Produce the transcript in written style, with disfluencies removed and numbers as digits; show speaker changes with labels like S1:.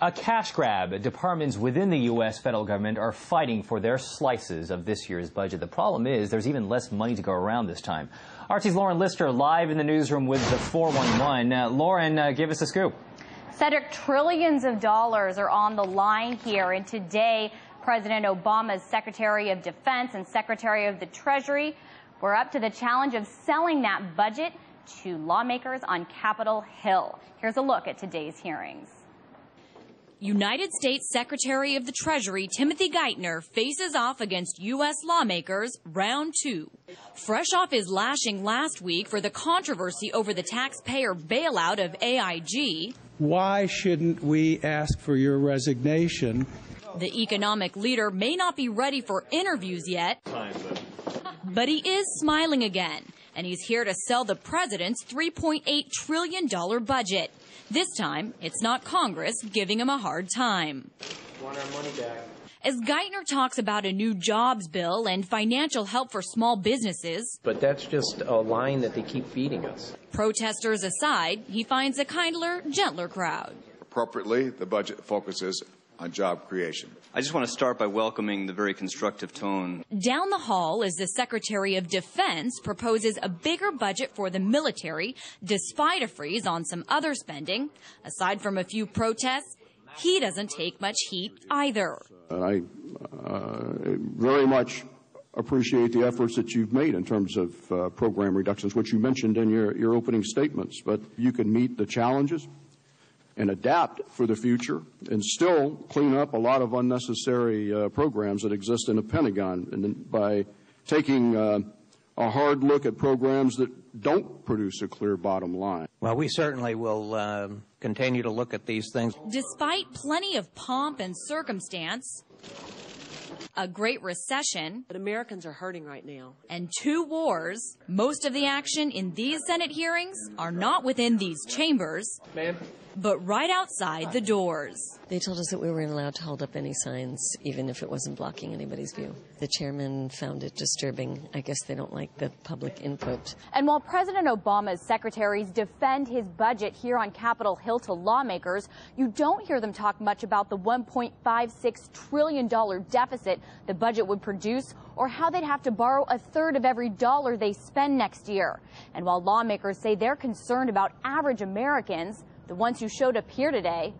S1: A cash grab. Departments within the U.S. federal government are fighting for their slices of this year's budget. The problem is there's even less money to go around this time. RT's Lauren Lister live in the newsroom with the 411. Lauren, give us a scoop.
S2: Cedric, trillions of dollars are on the line here, and today President Obama's Secretary of Defense and Secretary of the Treasury were up to the challenge of selling that budget to lawmakers on Capitol Hill. Here's a look at today's hearings.
S3: United States Secretary of the Treasury Timothy Geithner faces off against U.S. lawmakers round two. Fresh off his lashing last week for the controversy over the taxpayer bailout of AIG.
S4: Why shouldn't we ask for your resignation?
S3: The economic leader may not be ready for interviews yet, but he is smiling again, and he's here to sell the president's $3.8 trillion budget. This time, it's not Congress giving him a hard time.
S5: Want our money back.
S3: As Geithner talks about a new jobs bill and financial help for small businesses.
S5: But that's just a line that they keep feeding us.
S3: Protesters aside, he finds a kinder, gentler crowd.
S6: Appropriately, the budget focuses on job creation.
S7: I just want to start by welcoming the very constructive tone.
S3: Down the hall as the Secretary of Defense proposes a bigger budget for the military, despite a freeze on some other spending. Aside from a few protests, he doesn't take much heat either.
S8: I very much appreciate the efforts that you've made in terms of program reductions, which you mentioned in your opening statements. But you can meet the challenges and adapt for the future and still clean up a lot of unnecessary programs that exist in the Pentagon, and by taking a hard look at programs that don't produce a clear bottom line.
S9: Well, we certainly will continue to look at these things.
S3: Despite plenty of pomp and circumstance, a Great Recession,
S10: but Americans are hurting right now,
S3: and two wars, most of the action in these Senate hearings are not within these chambers, but right outside the doors.
S11: They told us that we weren't allowed to hold up any signs, even if it wasn't blocking anybody's view. The chairman found it disturbing. I guess they don't like the public input.
S2: And while President Obama's secretaries defend his budget here on Capitol Hill to lawmakers, you don't hear them talk much about the $1.56 trillion deficit the budget would produce, or how they'd have to borrow a third of every dollar they spend next year. And while lawmakers say they're concerned about average Americans, the ones who showed up here today